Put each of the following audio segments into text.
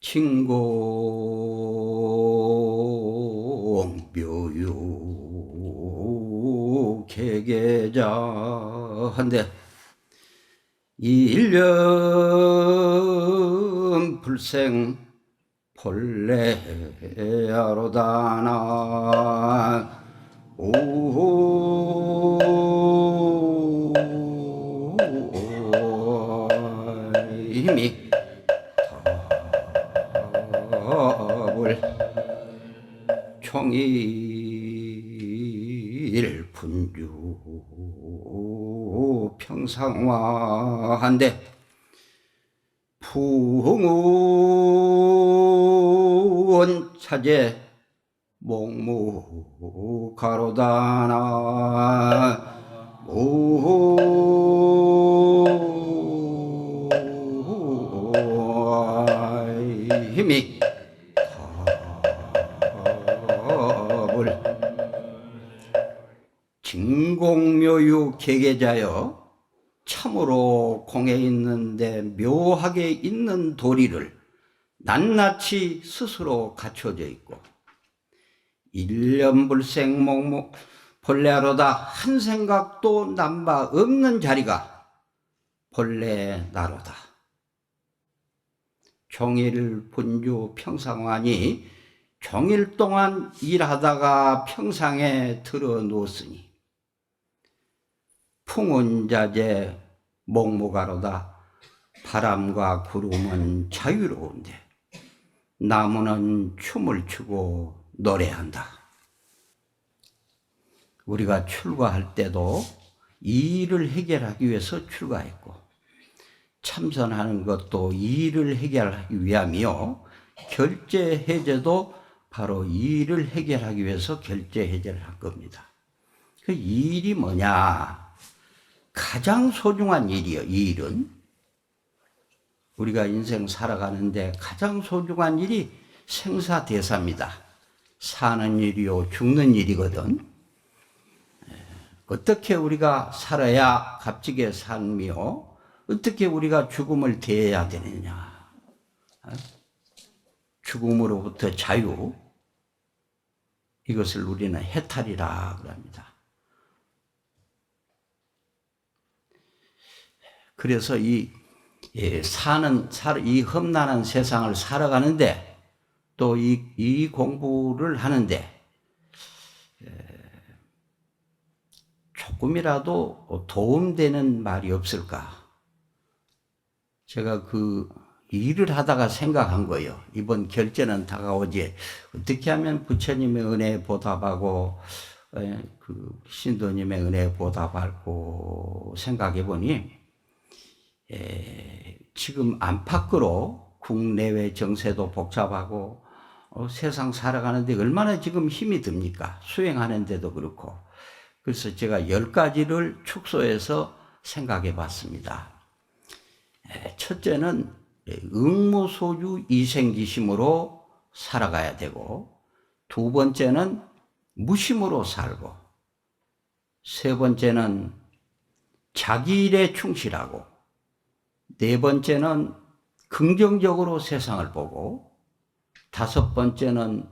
진공묘유 계계자한데 일념 불생 본래야로다나 힘이 답을 총일 분주 평상화한데 풍운 차제 목무 가로다나 힘이 답을 진공묘유 계계자여 참으로 공에 있는데 묘하게 있는 도리를 낱낱이 스스로 갖춰져 있고 일념불생 목무 본래로다 한 생각도 난 바 없는 자리가 본래 나로다. 종일 분주 평상하니 종일 동안 일하다가 평상에 들어놓았으니 풍운자재 목무가로다. 바람과 구름은 자유로운데 나무는 춤을 추고 노래한다. 우리가 출가할 때도 이 일을 해결하기 위해서 출가했고 참선하는 것도 이 일을 해결하기 위함이요 결제 해제도 바로 이 일을 해결하기 위해서 결제 해제를 한 겁니다. 그 이 일이 뭐냐? 가장 소중한 일이요. 이 일은 우리가 인생 살아가는데 가장 소중한 일이 생사대사입니다. 사는 일이요 죽는 일이거든. 어떻게 우리가 살아야 값지게 삶이요 어떻게 우리가 죽음을 대해야 되느냐. 죽음으로부터 자유, 이것을 우리는 해탈이라 그럽니다. 그래서 이 험난한 세상을 살아가는데 또 이 공부를 하는데 조금이라도 도움되는 말이 없을까? 제가 그 일을 하다가 생각한 거예요. 이번 결제는 다가오지. 어떻게 하면 부처님의 은혜에 보답하고 그 신도님의 은혜에 보답하고 생각해 보니 지금 안팎으로 국내외 정세도 복잡하고 세상 살아가는데 얼마나 지금 힘이 듭니까? 수행하는데도 그렇고. 그래서 제가 10가지를 축소해서 생각해 봤습니다. 첫째는 응무소유 이생기심으로 살아가야 되고, 두 번째는 무심으로 살고, 세 번째는 자기 일에 충실하고, 네 번째는 긍정적으로 세상을 보고, 다섯 번째는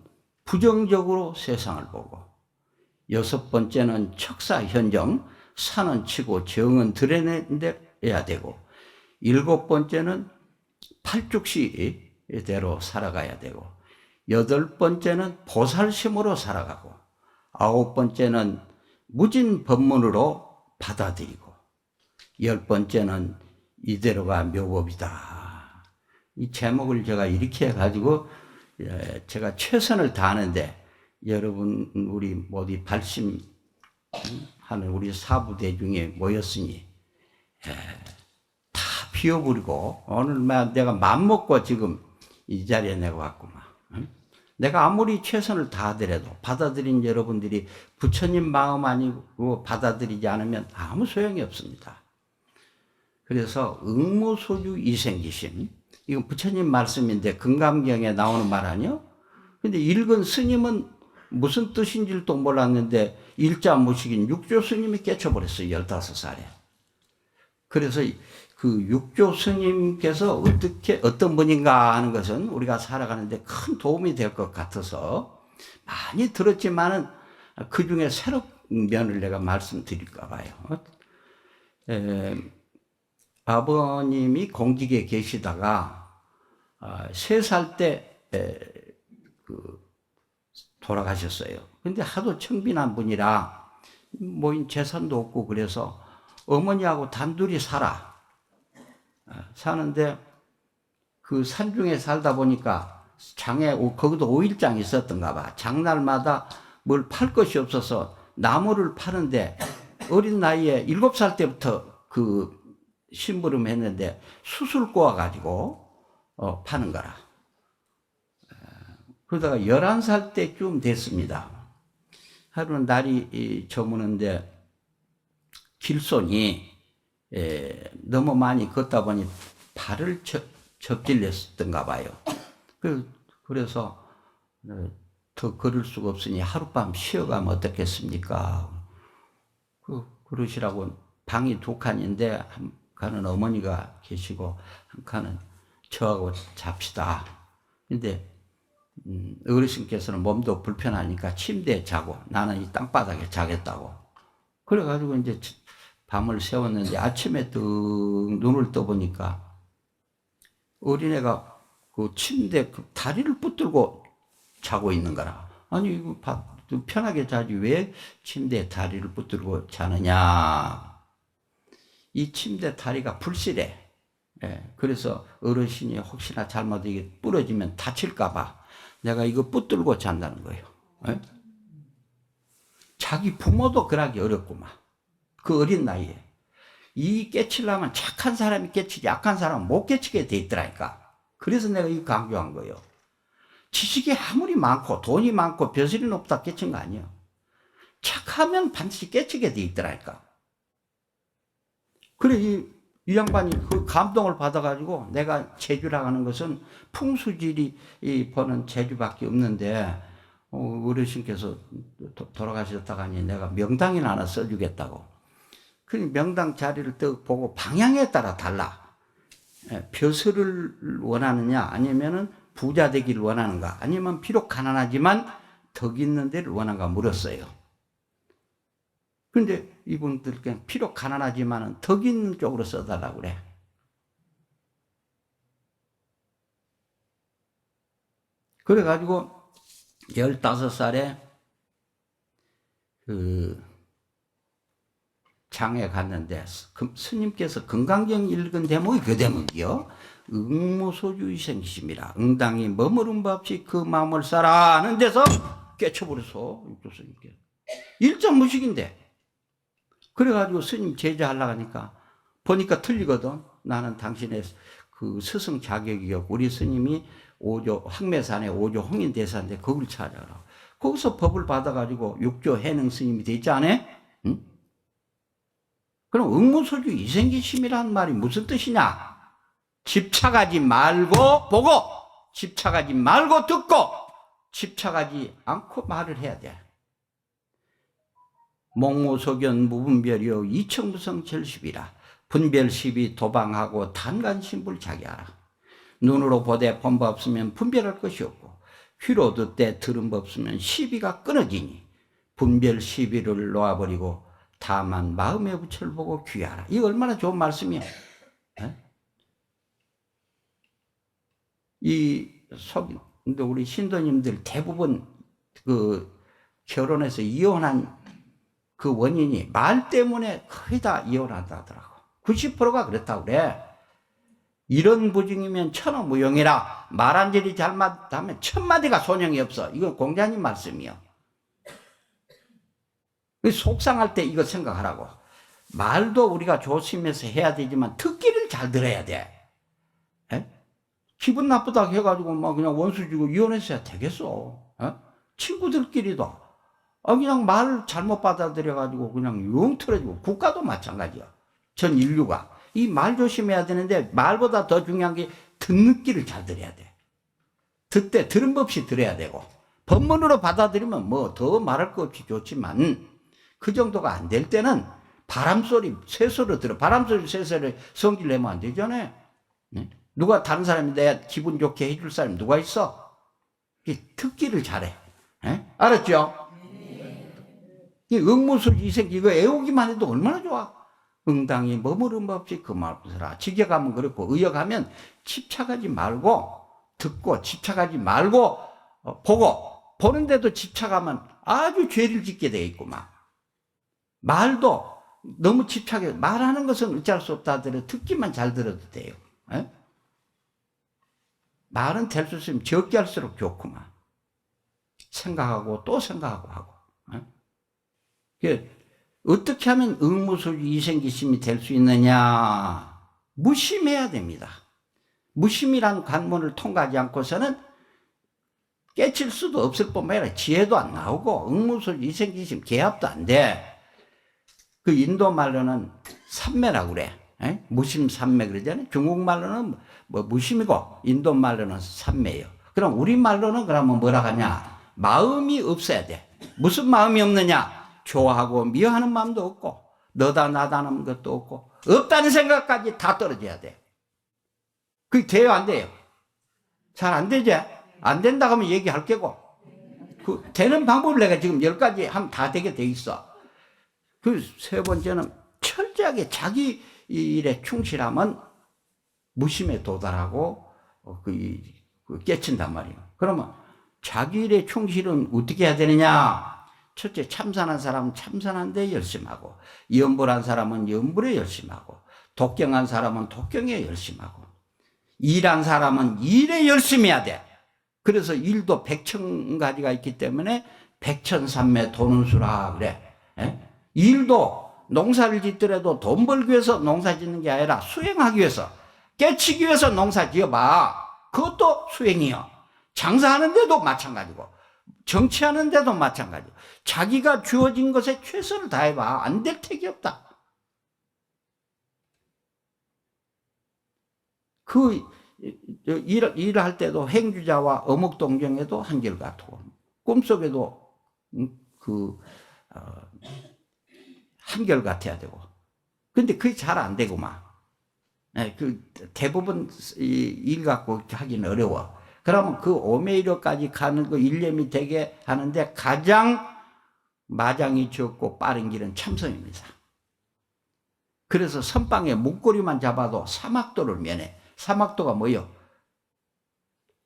부정적으로 세상을 보고, 여섯 번째는 척사현정, 산은 치고 정은 드러내야 되고, 일곱 번째는 팔죽시대로 살아가야 되고, 여덟 번째는 보살심으로 살아가고, 아홉 번째는 무진법문으로 받아들이고, 열 번째는 이대로가 묘법이다. 이 제목을 제가 이렇게 해가지고 제가 최선을 다하는데 여러분 우리 모두 발심하는 우리 사부대 중에 모였으니 다 비워버리고 오늘 내가 맘먹고 지금 이 자리에 내가 왔구만. 내가 아무리 최선을 다하더라도 받아들인 여러분들이 부처님 마음 아니고 받아들이지 않으면 아무 소용이 없습니다. 그래서 응무소유 이생기심, 이건 부처님 말씀인데 금감경에 나오는 말 아니요? 근데 읽은 스님은 무슨 뜻인지도 몰랐는데 일자무식인 육조 스님이 깨쳐버렸어요. 15살에. 그래서 그 육조 스님께서 어떤 분인가 하는 것은 우리가 살아가는데 큰 도움이 될 것 같아서 많이 들었지만은 그 중에 새로운 면을 내가 말씀드릴까 봐요. 아버님이 공직에 계시다가 3살 때 돌아가셨어요. 근데 하도 청빈한 분이라 뭐 재산도 없고 그래서 어머니하고 단둘이 사는데 그 산중에 살다 보니까 장에 거기도 5일장이 있었던가 봐. 장날마다 뭘 팔 것이 없어서 나무를 파는데 어린 나이에 7살 때부터 그 심부름 했는데 숯을 구워가지고 파는 거라. 그러다가 11살 때쯤 됐습니다. 하루는 날이 저무는데 길손이 너무 많이 걷다 보니 발을 접질렸던가 봐요. 그래서 더 걸을 수가 없으니 하룻밤 쉬어가면 어떻겠습니까? 그러시라고 방이 2칸인데 한 칸은 어머니가 계시고 한 칸은 저하고 잡시다. 근데 어르신께서는 몸도 불편하니까 침대에 자고 나는 이 땅바닥에 자겠다고. 그래가지고 이제 밤을 새웠는데 아침에 뜩 눈을 떠보니까 어린애가 그 침대 그 다리를 붙들고 자고 있는 거라. 아니 이거 편하게 자지 왜 침대에 다리를 붙들고 자느냐. 이 침대 다리가 불실해. 그래서 어르신이 혹시나 잘못 이게 부러지면 다칠까봐 내가 이거 붙들고 잔다는 거예요. 자기 부모도 그러기 어렵구만. 그 어린 나이에. 이 깨치려면 착한 사람이 깨치지 약한 사람은 못 깨치게 돼 있더라니까. 그래서 내가 이거 강조한 거예요. 지식이 아무리 많고 돈이 많고 벼슬이 높다 깨친 거 아니에요. 착하면 반드시 깨치게 돼 있더라니까. 그래 이 양반이 그 감동을 받아가지고 내가 제주라 하는 것은 풍수지리 보는 제주밖에 없는데 어르신께서 돌아가셨다가 하니 내가 명당이나 하나 써주겠다고. 그 명당 자리를 딱 보고 방향에 따라 달라. 벼슬을 원하느냐 아니면은 부자 되기를 원하는가 아니면 비록 가난하지만 덕 있는 데를 원하는가 물었어요. 근데 이분들께 비록 가난하지만은 덕 있는 쪽으로 써달라고 그래. 그래가지고 15살에 그 장에 갔는데 스님께서 건강경 읽은 대목이 그 대목이요. 응무소주의생심이라 응당이 머무른 바 없이 그 마음을 쌓아 하는 데서 깨쳐버렸어. 육조 스님께서. 일점무식인데. 그래가지고 스님 제자하려고 하니까 보니까 틀리거든. 나는 당신의 그 스승 자격이 없고 우리 스님이 황매산에 5조 홍인대사인데 거길 찾아라. 거기서 법을 받아가지고 육조 해능 스님이 되지 않아? 응? 그럼 응무소주 이생기심이라는 말이 무슨 뜻이냐? 집착하지 말고 보고, 집착하지 말고 듣고, 집착하지 않고 말을 해야 돼. 목무소견 무분별이요 이청무성 절십이라. 분별십이 도방하고 단간신불 자기하라. 눈으로 보되 본 바 없으면 분별할 것이 없고 귀로 듣되 들은 바 없으면 시비가 끊어지니 분별 시비를 놓아버리고 다만 마음의 부처를 보고 귀하라. 이거 얼마나 좋은 말씀이야. 근데 우리 신도님들 대부분 그 결혼해서 이혼한 그 원인이 말 때문에 거의 다 이혼한다 하더라고. 90%가 그렇다고 그래. 이런 부증이면 천하무용이라. 말 한 절이 잘못하면 1000마디가 소용이 없어. 이건 공자님 말씀이요. 속상할 때 이거 생각하라고. 말도 우리가 조심해서 해야 되지만 듣기를 잘 들어야 돼. 기분 나쁘다고 해가지고 막 그냥 원수 주고 이혼했어야 되겠어. 친구들끼리도. 그냥 말을 잘못 받아들여가지고 그냥 용 틀어지고 국가도 마찬가지야. 전 인류가. 이 말 조심해야 되는데 말보다 더 중요한 게 듣는 끼를 잘 들어야 돼. 듣되 들은 법 없이 들어야 되고 법문으로 받아들이면 뭐 더 말할 것 없이 좋지만 그 정도가 안 될 때는 바람소리, 새소리 들어. 바람소리, 새소리 성질 내면 안 되잖아요. 네? 누가 다른 사람이 내 기분 좋게 해줄 사람이 누가 있어? 듣기를 잘해. 네? 알았죠? 이 응무술이생 이거 애우기만 해도 얼마나 좋아. 응당이 머무름 없이 그 말부서라. 직역하면 그렇고 의역하면 집착하지 말고 듣고 집착하지 말고 보고 보는데도 집착하면 아주 죄를 짓게 돼 있구만. 말도 너무 집착해. 말하는 것은 어쩔 수 없다 하더라도 듣기만 잘 들어도 돼요. 에? 말은 될 수 있으면 적게 할수록 좋구만. 생각하고 또 생각하고 하고. 에? 어떻게 하면 의무소유 이생기심이 될 수 있느냐? 무심해야 됩니다. 무심이라는 관문을 통과하지 않고서는 깨칠 수도 없을 뿐만 아니라 지혜도 안 나오고 의무소유 이생기심 개합도 안 돼. 그 인도 말로는 삼매라고 그래. 에? 무심삼매 그러잖아요. 중국말로는 뭐 무심이고 인도 말로는 삼매예요. 그럼 우리 말로는 그러면 뭐라 하냐? 마음이 없어야 돼. 무슨 마음이 없느냐? 좋아하고 미워하는 마음도 없고 너다 나다는 것도 없고 없다는 생각까지 다 떨어져야 돼. 그게 돼요 안 돼요? 잘 안 되지? 안 된다고 하면 얘기할 게고 그 되는 방법을 내가 지금 10가지 하면 다 되게 돼 있어. 그 세 번째는 철저하게 자기 일에 충실하면 무심에 도달하고 깨친단 말이에요. 그러면 자기 일에 충실은 어떻게 해야 되느냐? 첫째, 참선한 사람은 참선한 데 열심하고, 염불한 사람은 염불에 열심하고, 독경한 사람은 독경에 열심하고, 일한 사람은 일에 열심히 해야 돼. 그래서 일도 백천가지가 있기 때문에 백천삼매 도는 수라 그래. 에? 일도 농사를 짓더라도 돈 벌기 위해서 농사 짓는 게 아니라 수행하기 위해서, 깨치기 위해서 농사 지어봐. 그것도 수행이요. 장사하는데도 마찬가지고. 정치하는데도 마찬가지고 자기가 주어진 것에 최선을 다해봐. 안 될 택이 없다. 그 일을 할 때도 행주자와 어묵동정에도 한결같고 꿈속에도 한결같아야 되고 근데 그게 잘 안 되고만 대부분 일 갖고 하기는 어려워. 그러면 그 오메이로까지 가는 그 일념이 되게 하는데 가장 마장이 적고 빠른 길은 참선입니다. 그래서 선방에 문고리만 잡아도 사막도를 면해. 사막도가 뭐예요?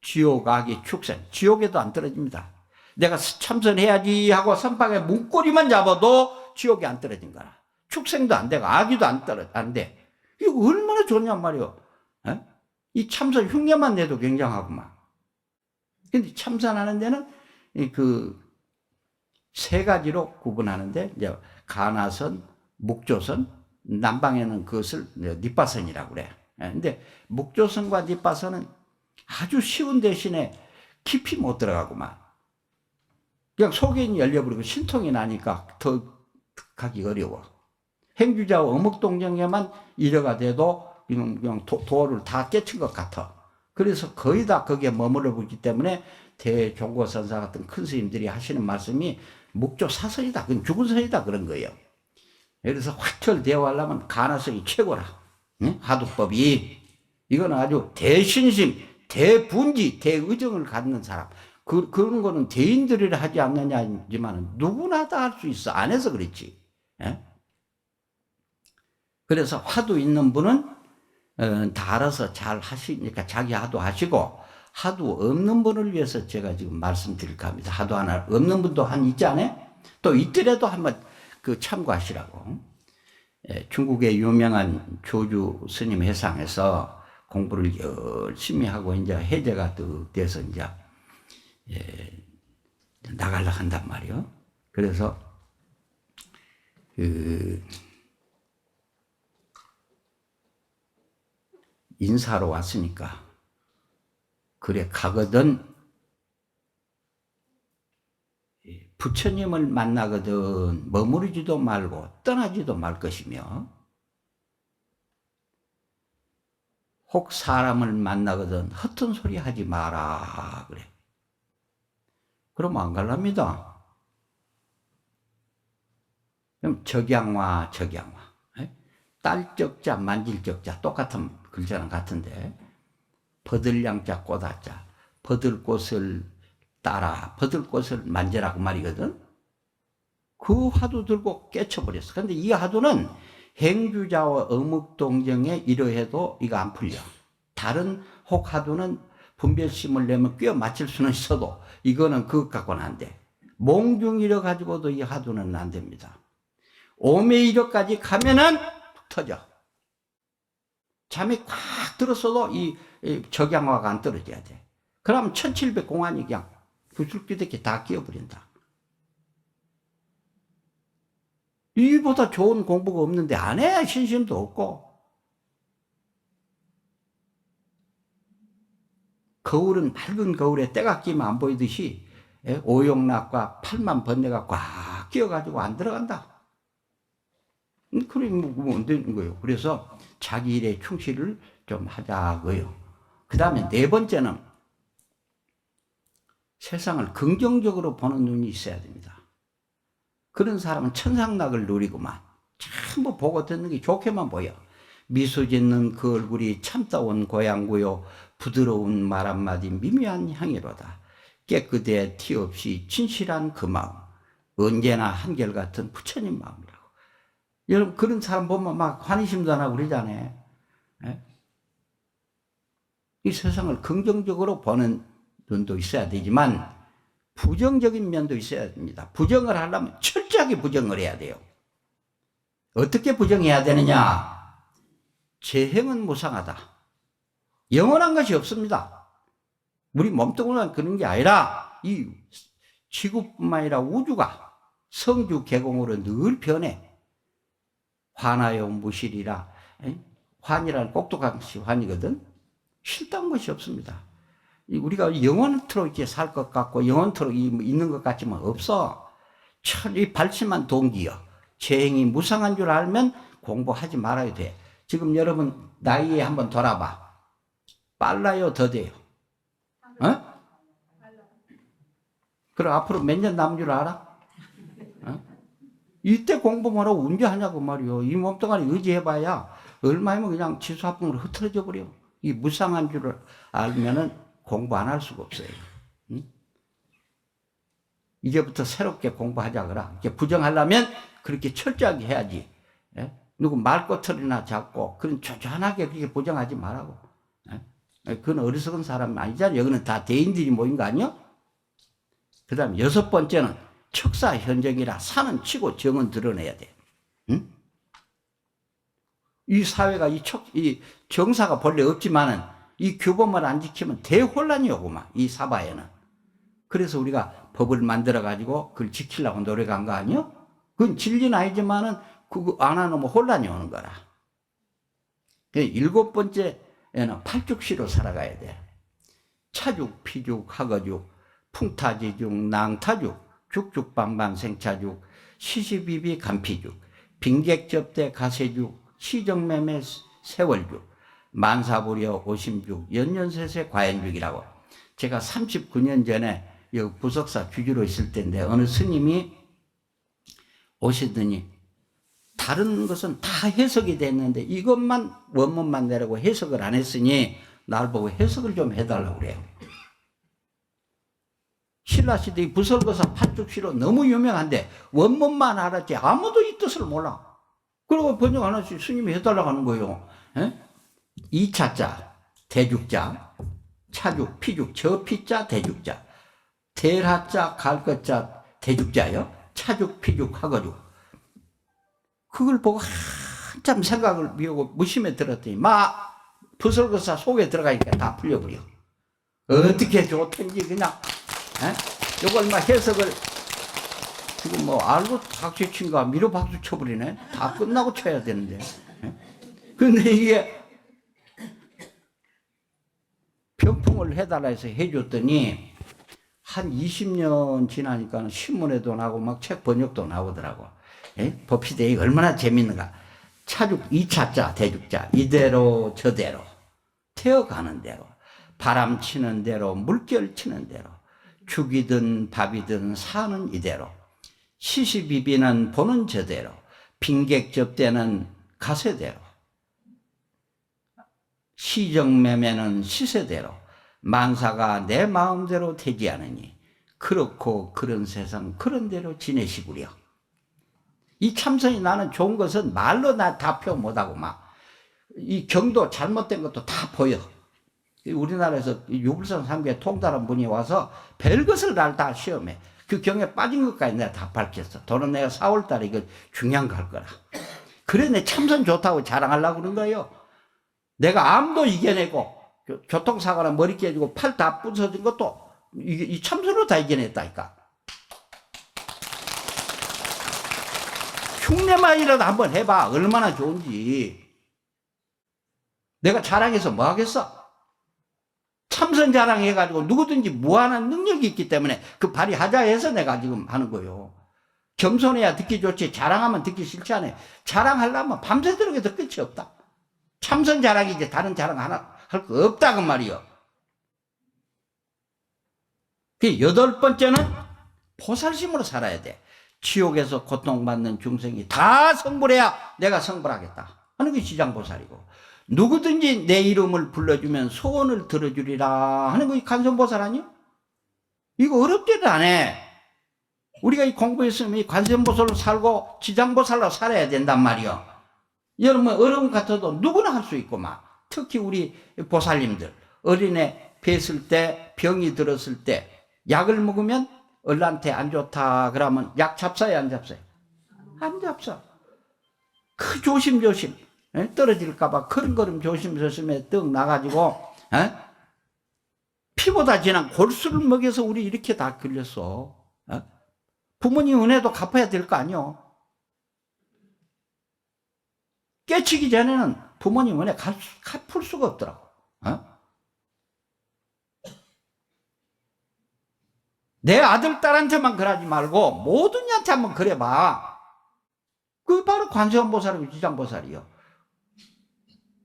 지옥, 악의 축생. 지옥에도 안 떨어집니다. 내가 참선해야지 하고 선방에 문고리만 잡아도 지옥에 안 떨어진 거라. 축생도 안 되고 악의도 안 돼. 이거 얼마나 좋냔 말이에요. 이 참선 흉내만 내도 굉장하구만. 근데 참선하는 데는 세 가지로 구분하는데, 이제 가나선, 묵조선, 남방에는 그것을 니빠선이라고 그래. 근데 묵조선과 니빠선은 아주 쉬운 대신에 깊이 못 들어가구만. 그냥 속이 열려버리고 신통이 나니까 더 가기 어려워. 행주자와 어묵동정에만 이래가 돼도 그냥 도를 다 깨친 것 같아. 그래서 거의 다 거기에 머물러 보기 때문에 대종고선사 같은 큰 스님들이 하시는 말씀이 묵조 사선이다. 그건 죽은 선이다. 그런 거예요. 그래서 확철되어 하려면 가나성이 최고라. 응? 하두법이. 이거는 아주 대신심, 대분지, 대의정을 갖는 사람. 그런 거는 대인들이 하지 않느냐지만 누구나 다 할 수 있어. 안 해서 그렇지. 예? 그래서 화두 있는 분은 다 알아서 잘 하시니까 자기 하도 하시고, 하도 없는 분을 위해서 제가 지금 말씀드릴까 합니다. 하도 하나 없는 분도 한 있지 않아요? 또 있더라도 한번 참고하시라고. 중국의 유명한 조주 스님 회상에서 공부를 열심히 하고 이제 해제가 돼서 이제 나가려고 한단 말이에요. 그래서 인사로 왔으니까 그래 가거든 부처님을 만나거든 머무르지도 말고 떠나지도 말 것이며, 혹 사람을 만나거든 허튼 소리 하지 마라 그래. 그럼 안 갈랍니다. 그럼 적양화, 적양화. 딸적자, 만질적자 똑같은 글자는 같은데 버들량자, 꼬다자, 버들꽃을 따라 버들꽃을 만져라 그 말이거든. 그 화두 들고 깨쳐버렸어. 근데 이 화두는 행주자와 어묵동정에 이러해도 이거 안 풀려. 다른 혹화두는 분별심을 내면 꿰어 맞출 수는 있어도 이거는 그것 갖고는 안 돼. 몽중이려 가지고도 이 화두는 안 됩니다. 오매이려까지 가면은 터져. 잠이 꽉 들었어도 이 적양화가 안 떨어져야 돼. 그러면 1700 공안이 그냥 부슬기득히 다 끼어버린다. 이보다 좋은 공부가 없는데 안 해. 신심도 없고. 거울은 밝은 거울에 때가 끼면 안 보이듯이 오용락과 팔만 번뇌가 꽉 끼어가지고 안 들어간다. 그러면 안 되는 거예요. 그래서 자기 일에 충실을 좀 하자고요. 그 다음에 네 번째는 세상을 긍정적으로 보는 눈이 있어야 됩니다. 그런 사람은 천상락을 누리고만 전부 보고 듣는 게 좋게만 보여. 미소 짓는 그 얼굴이 참다운 고향구요. 부드러운 말 한마디 미미한 향이로다. 깨끗해 티 없이 진실한 그 마음. 언제나 한결같은 부처님 마음이라고. 여러분 그런 사람 보면 막 환희심도 안 하고 그러잖아요. 이 세상을 긍정적으로 보는 눈도 있어야 되지만 부정적인 면도 있어야 됩니다. 부정을 하려면 철저하게 부정을 해야 돼요. 어떻게 부정해야 되느냐? 재행은 무상하다. 영원한 것이 없습니다. 우리 몸뚱이만 그런 게 아니라 이 지구뿐만 아니라 우주가 성주 개공으로 늘 변해. 환하여 무실이라. 환이라는 꼭두각시 환이거든. 실다운 것이 없습니다. 우리가 영원토록 이렇게 살 것 같고 영원토록 있는 것 같지만 없어. 이 발심한 동기여. 재행이 무상한 줄 알면 공부하지 말아야 돼. 지금 여러분 나이에 한번 돌아봐. 빨라요, 더뎌요? 어? 그럼 앞으로 몇 년 남은 줄 알아? 어? 이때 공부만 하고 언제 하냐고 말이요. 이 몸뚱아리 의지해봐야 얼마면 그냥 지수합봉으로 흐트러져 버려. 이 무상한 줄을 알면은 공부 안 할 수가 없어요. 응? 이제부터 새롭게 공부하자 그라. 이제 부정하려면 그렇게 철저하게 해야지. 예? 누구 말꼬털이나 잡고 그런 조전하게 그렇게 부정하지 말라고. 예? 그건 어리석은 사람이 아니잖아요. 여기는 다 대인들이 모인 거 아니요? 그 다음 여섯 번째는 척사현정이라 산은 치고 정은 드러내야 돼. 응? 이 사회가 이 정사가 본래 없지만은 이 규범을 안 지키면 대혼란이 오구만, 이 사바에는. 그래서 우리가 법을 만들어가지고 그걸 지키려고 노력한 거 아니요? 그건 진리는 아니지만은 그거 안 하면 혼란이 오는 거라. 일곱 번째에는 팔죽시로 살아가야 돼. 차죽, 피죽, 학어죽, 풍타지죽, 낭타죽, 죽죽반반 생차죽, 시시비비 간피죽, 빈객접대 가세죽, 시정매매 세월죽, 만사부려 오심죽, 연년세세 과연죽이라고. 제가 39년 전에 여기 부석사 주지로 있을 때인데 어느 스님이 오시더니 다른 것은 다 해석이 됐는데 이것만 원문만 내라고 해석을 안 했으니 날 보고 해석을 좀 해달라고 그래요. 신라시대 이 부설거사 팔죽시로 너무 유명한데 원문만 알았지 아무도 이 뜻을 몰라. 그리고 번역 안 하시 스님이 해달라고 하는 거예요. 에? 이차자 대죽자, 차죽 피죽 저피자 대죽자, 대라자 갈것자 대죽자요. 차죽 피죽 학어죽. 그걸 보고 한참 생각을 비우고 무심에 들었더니 막 부설거사 속에 들어가니까 다 풀려버려. 어떻게 좋던지 그냥 이걸 막 해석을 지금 뭐 알고 박수 친가 미로 박수 쳐버리네. 다 끝나고 쳐야 되는데. 근데 이게 병풍을 해달라 해서 해줬더니 한 20년 지나니까 신문에도 나오고 막 책 번역도 나오더라고. 봅시다. 이게 얼마나 재밌는가. 차죽, 2차자, 대죽자. 이대로 저대로. 태어가는 대로. 바람 치는 대로. 물결 치는 대로. 죽이든 밥이든 사는 이대로. 시시비비는 보는 저대로. 빈객 접대는 가세대로, 시정매매는 시세대로, 만사가 내 마음대로 되지 않으니 그렇고 그런 세상 그런 대로 지내시구려. 이 참선이 나는 좋은 것은 말로 나 다 표현 못하고 이 경도 잘못된 것도 다 보여. 우리나라에서 유불선 삼계 통달한 분이 와서 별것을 날 다 시험해. 그 경에 빠진 것까지 내가 다 밝혔어. 돈은 내가 4월 달에 이거 중요한 거 할 거라. 그래, 내 참선 좋다고 자랑하려고 그런 거예요. 내가 암도 이겨내고, 교통사고나 머리 깨지고 팔 다 부서진 것도 이 참선으로 다 이겨냈다니까. 흉내만이라도 한번 해봐. 얼마나 좋은지. 내가 자랑해서 뭐 하겠어? 참선 자랑해가지고 누구든지 무한한 능력이 있기 때문에 그 발휘하자 해서 내가 지금 하는 거예요. 겸손해야 듣기 좋지, 자랑하면 듣기 싫지 않아요. 자랑하려면 밤새도록 해도 끝이 없다. 참선 자랑이지 다른 자랑 하나 할 거 없다 그 말이요. 그 8번째는 보살심으로 살아야 돼. 지옥에서 고통받는 중생이 다 성불해야 내가 성불하겠다 하는 게 지장보살이고, 누구든지 내 이름을 불러주면 소원을 들어주리라 하는 거 관세음보살 아니요? 이거 어렵지도 않아. 우리가 이 공부했으면 이 관세음보살로 살고 지장보살로 살아야 된단 말이요. 여러분 어려움 같아도 누구나 할 수 있고 특히 우리 보살님들 어린애 뵀을 때, 병이 들었을 때 약을 먹으면 얼른한테 안 좋다 그러면 약 잡사요 안 잡사요? 안 잡사. 그 조심조심 떨어질까봐 걸음걸음 조심조심해 떡 나가지고 피보다 진한 골수를 먹여서 우리 이렇게 다 걸렸어. 부모님 은혜도 갚아야 될 거 아니요. 깨치기 전에는 부모님 은혜 갚을 수가 없더라고. 내 아들 딸한테만 그러지 말고 모든 이한테 한번 그래봐. 그게 바로 관세음보살이고 지장보살이요.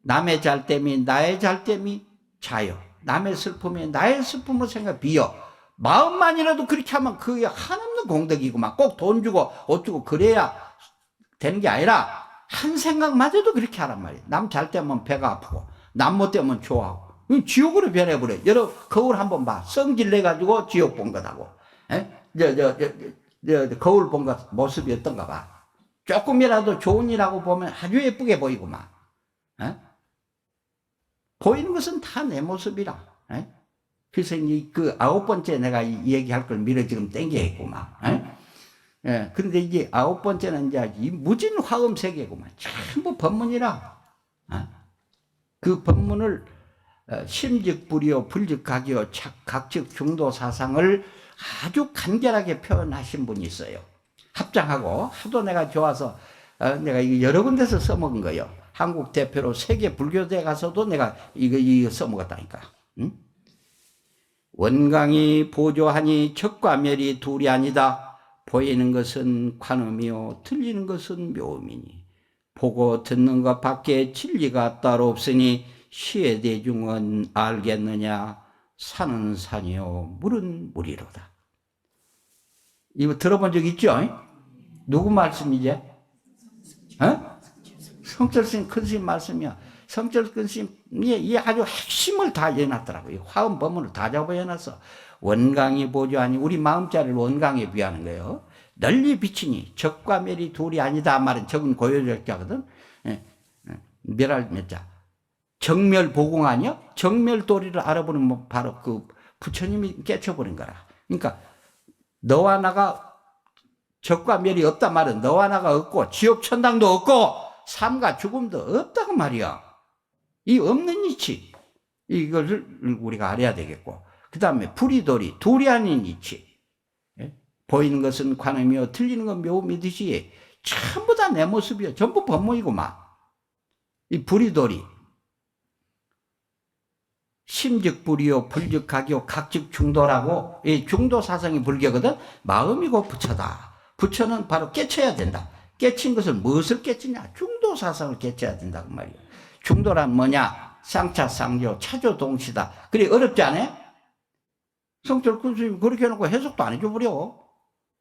남의 잘됨이 나의 잘됨이 자요. 남의 슬픔이 나의 슬픔으로 생각 비요. 마음만이라도 그렇게 하면 그게 한없는 공덕이구만. 꼭 돈 주고 어쩌고 그래야 되는 게 아니라 한 생각마저도 그렇게 하란 말이에요. 남 잘 때면 배가 아프고 남 못 되면 좋아하고 지옥으로 변해버려요. 여러분 거울 한번 봐. 성질 내가지고 지옥 본 거다고. 거울 본 것 모습이 어떤가 봐. 조금이라도 좋은 일하고 보면 아주 예쁘게 보이구만. 보이는 것은 다 내 모습이라. 그래서 그 9번째 내가 이 얘기할 걸 미리 지금 땡겨했구만. 그런데 이제 9번째는 이제 이 무진 화음 세계구만. 전부 법문이라. 그 법문을 심즉불이요 불즉각이요 각즉 중도 사상을 아주 간결하게 표현하신 분이 있어요. 합장하고 하도 내가 좋아서 내가 이거 여러 군데서 써먹은 거예요. 한국 대표로 세계 불교대에 가서도 내가 이거 써먹었다니까. 응? 원강이 보조하니 적과 멸이 둘이 아니다. 보이는 것은 관음이요 들리는 것은 묘음이니 보고 듣는 것 밖에 진리가 따로 없으니 시의 대중은 알겠느냐. 산은 산이요 물은 물이로다. 이거 들어본 적 있죠? 누구 말씀이지? 성철스님 큰 스님 말씀이야. 성철 큰 스님이 이 아주 핵심을 다 해놨더라고요. 화음 법문을 다 잡아해놨어. 원강이 보조하니 우리 마음자리를 원강에 비하는 거예요. 널리 비치니 적과 멸이 둘이 아니다 말은 적은 고요절자거든. 멸할 멸자. 정멸보공 아니야? 정멸도리를 알아보는 바로 그 부처님이 깨쳐버린 거라. 그러니까 너와 나가 적과 멸이 없단 말은 너와 나가 없고 지옥 천당도 없고 삶과 죽음도 없다고 말이야. 이 없는 이치 이걸 우리가 알아야 되겠고, 그 다음에 불이도리 둘이 아닌 이치. 보이는 것은 관음이요 틀리는 건 묘음이듯이 전부 다 내 모습이요. 전부 법문이고만. 이 불이도리 심즉불이요 불즉각이요 각즉 중도라고, 이 중도 사상이 불교거든. 마음이고 부처다. 부처는 바로 깨쳐야 된다. 깨친 것을 무엇을 깨치냐? 중도 사상을 깨쳐야 된다고 말이야. 중도란 뭐냐? 쌍차쌍조 차조동시다. 그래 어렵지 않아? 성철 큰 스님이 그렇게 해놓고 해석도 안 해줘 버려.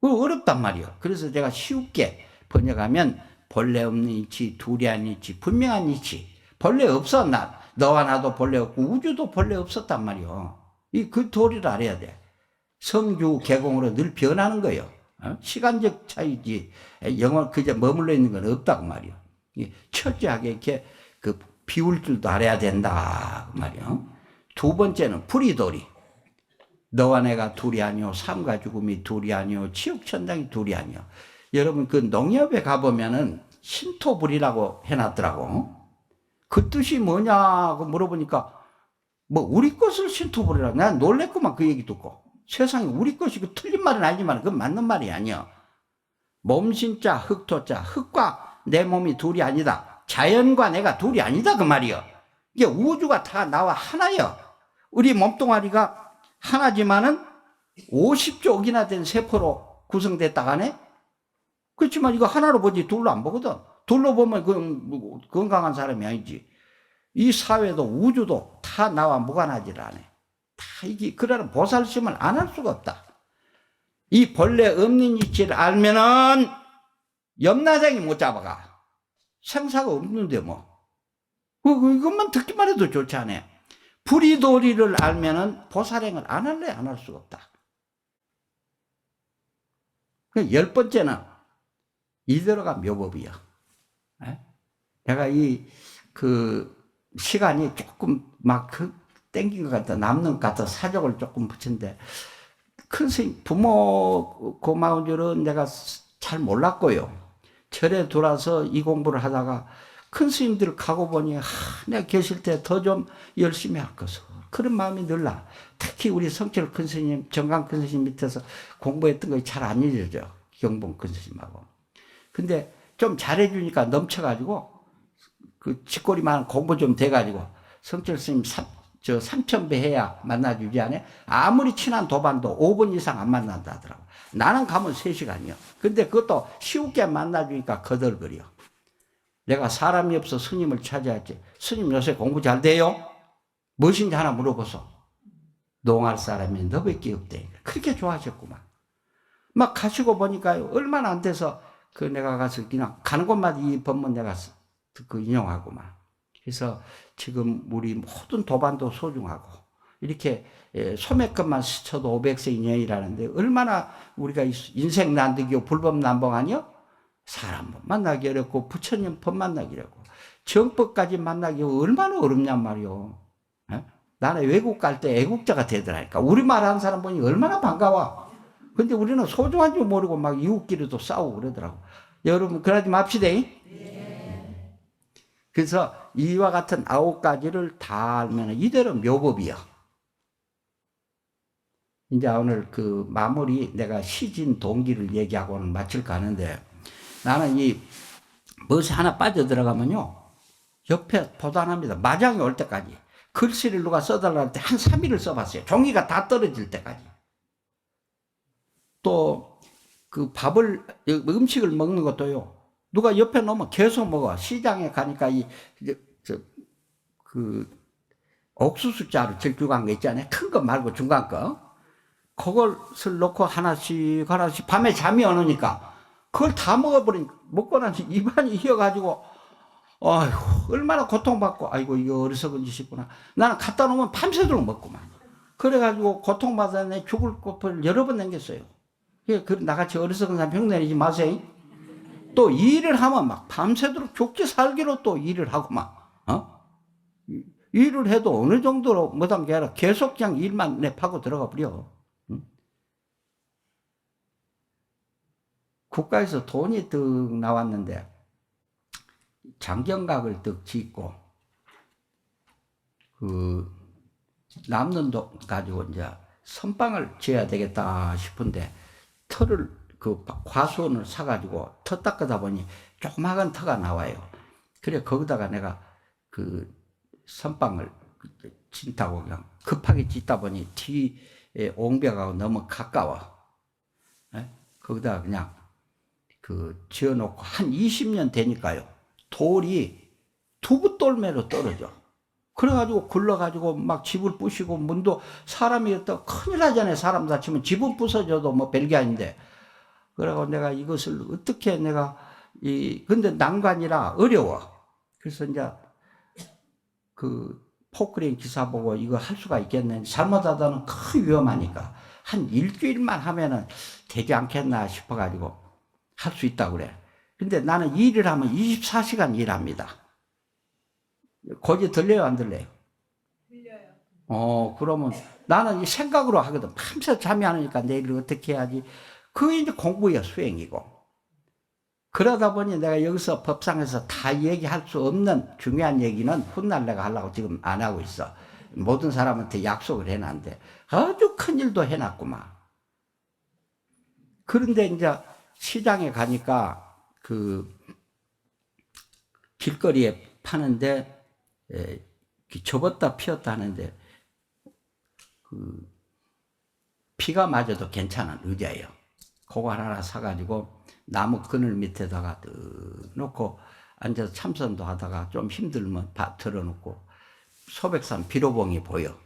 그거 어렵단 말이야. 그래서 제가 쉽게 번역하면 벌레 없는 이치, 두리안 이치, 분명한 이치. 벌레 없어. 너와 나도 벌레 없고 우주도 벌레 없었단 말이요. 그 도리를 알아야 돼. 성주 개공으로 늘 변하는 거예요. 시간적 차이지 영원 그저 머물러 있는 건 없다고 말이요. 철저하게 이렇게 그 비울 줄도 알아야 된다 그 말이요. 두 번째는 불이도리. 너와 내가 둘이 아니요, 삶과 죽음이 둘이 아니요, 지옥천당이 둘이 아니요. 여러분 그 농협에 가보면은 신토불이라고 해놨더라고. 그 뜻이 뭐냐고 물어보니까 뭐 우리 것을 신토불이라. 난 놀랬구만 그 얘기 듣고. 세상에 우리 것이 그 틀린 말은 아니지만 그건 맞는 말이 아니야. 몸신자 흙토자, 흙과 내 몸이 둘이 아니다. 자연과 내가 둘이 아니다 그 말이야. 이게 우주가 다 나와 하나야. 우리 몸뚱아리가 하나지만은 50조억이나 된 세포로 구성됐다 하네. 그렇지만 이거 하나로 보지 둘로 안 보거든. 둘로 보면 그건 건강한 사람이 아니지. 이 사회도 우주도 다 나와 무관하지를 않아. 다 이게 그러나 보살심을 안 할 수가 없다. 이 본래 없는 이치를 알면은 염라쟁이 못 잡아가. 생사가 없는데 뭐. 이것만 듣기만 해도 좋지 않아요. 불이도리를 알면은 보살행을 안 할래 안 할 수가 없다. 열 번째는 이대로가 묘법이야. 내가 그 시간이 조금 막 땡긴 것 같아, 남는 것 같아 사족을 조금 붙인데, 큰 스님 부모 고마운 줄은 내가 잘 몰랐고요. 절에 들어와서 이 공부를 하다가 큰 스님들 가고 보니 내가 계실 때 더 좀 열심히 할 것을 그런 마음이 늘라. 특히 우리 성철 큰 스님, 정강 큰 스님 밑에서 공부했던 거 잘 안 잊어져. 경봉 큰 스님하고. 근데 좀 잘해주니까 넘쳐가지고 그 쥐꼬리만 공부 좀 돼가지고 성철 스님 3,000배 해야 만나주지 않아요? 아무리 친한 도반도 5분 이상 안 만난다 하더라고. 나는 가면 3시간이요. 근데 그것도 쉽게 만나주니까 거덜거려. 내가 사람이 없어 스님을 찾아야지. 스님 요새 공부 잘 돼요? 무엇인지 하나 물어보소. 농할 사람이 너밖에 없대. 그렇게 좋아하셨구만. 막 가시고 보니까요, 얼마나 안 돼서 내가 가서 그냥 가는 곳마다 이 법문 내가 듣고 인용하고만. 그래서 지금 우리 모든 도반도 소중하고, 이렇게 소매급만 스쳐도 500세 인연이라는데 얼마나 우리가 인생 난득이요, 불법 난봉 아니요? 사람 만나기 어렵고 부처님 법 만나기 어렵고 정법까지 만나기 얼마나 어렵냔 말이요. 나는 외국 갈 때 애국자가 되더라니까. 우리말 하는 사람 보니 얼마나 반가워. 근데 우리는 소중한 줄 모르고 막 이웃끼리도 싸우고 그러더라고. 여러분 그러지 맙시다. 그래서 이와 같은 9가지를 다 알면 이대로 묘법이야. 이제 오늘 그 마무리 내가 시진 동기를 얘기하고는 마칠까 하는데, 나는 무엇이 하나 빠져들어가면요, 옆에 보단합니다. 마장이 올 때까지. 글씨를 누가 써달라 할 때 한 3일을 써봤어요. 종이가 다 떨어질 때까지. 또 그 음식을 먹는 것도요, 누가 옆에 놓으면 계속 먹어. 시장에 가니까 옥수수자루 절주간 거 있잖아요. 큰 거 말고 중간 거. 그것을 놓고 하나씩 밤에 잠이 안 오니까 그걸 다 먹고 나서 입안이 휘어가지고, 아이고, 얼마나 고통받고, 아이고, 이거 어리석은 짓이구나. 나는 갖다 놓으면 밤새도록 먹고만. 그래가지고 고통받았네, 죽을 꽃을 여러 번 남겼어요. 나같이 어리석은 사람 병 내리지 마세요. 또 일을 하면 막 밤새도록 죽기 살기로 또 일을 하고 막, 일을 해도 어느 정도로 못한 게 아니라 계속 그냥 일만 파고 들어가 버려. 국가에서 돈이 득 나왔는데 장경각을 득 짓고 남는 돈 가지고 이제 선방을 지어야 되겠다 싶은데, 터를 과수원을 사가지고 터 닦아다 보니 조그마한 터가 나와요. 그래 거기다가 내가 선방을 짓다고 그냥 급하게 짓다 보니 뒤에 옹벽하고 너무 가까워. 거기다가 그냥 지어놓고 한 20년 되니까요, 돌이 두부돌매로 떨어져. 그래가지고 굴러가지고 막 집을 부시고, 문도 사람이 또 큰일 나잖아요. 사람 다치면 집은 부서져도 뭐 별게 아닌데. 그래가지고 내가 이것을 어떻게 내가 근데 난관이라 어려워. 그래서 이제 그 포크레인 기사 보고 이거 할 수가 있겠는지, 잘못하다는 큰 위험하니까 한 일주일만 하면은 되지 않겠나 싶어가지고 할 수 있다고 그래. 근데 나는 일을 하면 24시간 일합니다. 거기 들려요, 안 들려요? 들려요. 그러면 나는 이 생각으로 하거든. 밤새 잠이 안 오니까 내일 어떻게 해야지. 그게 이제 공부야, 수행이고. 그러다 보니 내가 여기서 법상에서 다 얘기할 수 없는 중요한 얘기는 훗날 내가 하려고 지금 안 하고 있어. 모든 사람한테 약속을 해놨는데 아주 큰일도 해놨구만. 그런데 이제 시장에 가니까 그 길거리에 파는데 접었다 피었다 하는데 그 비가 맞아도 괜찮은 의자예요. 그거 하나 사가지고 나무 그늘 밑에다가 놓고 앉아서 참선도 하다가 좀 힘들면 들어놓고 소백산 비로봉이 보여.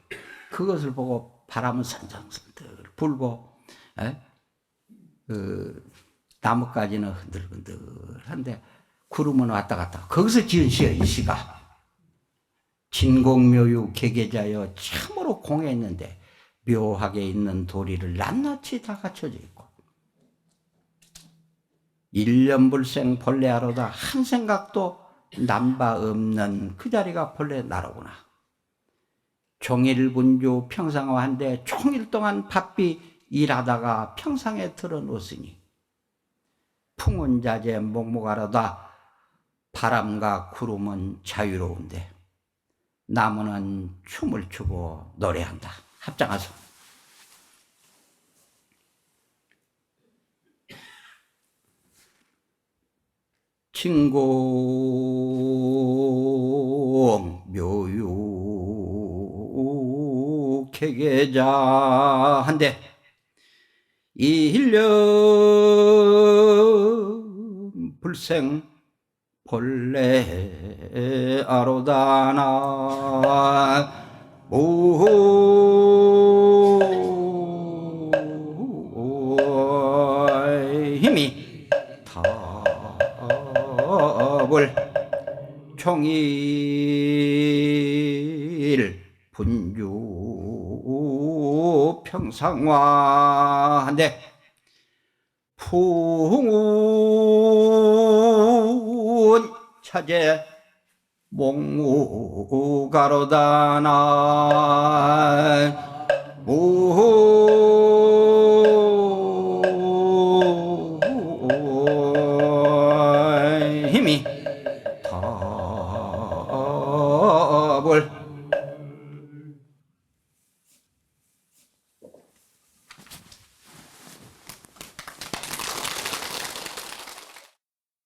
그것을 보고 바람은 선선선들 불고, 그 나뭇가지는 흔들흔들한데 구름은 왔다 갔다. 거기서 지은 시야, 이 시가. 진공묘유 개계자여, 참으로 공에 있는데 묘하게 있는 도리를 낱낱이 다 갖춰져 있고, 일념불생 본래하로다, 한 생각도 남바 없는 그 자리가 본래 나로구나. 종일분주 평상화한데 종일 동안 바삐 일하다가 평상에 틀어놓으니 풍운자재 목목하로다, 바람과 구름은 자유로운데 나무는 춤을 추고 노래한다. 합장하소. 진공 묘유 개계자한데 일념 불생 본래 아로다나 힘이 답을 총일 분주 평상화한데 풍운 차제 목무가로다나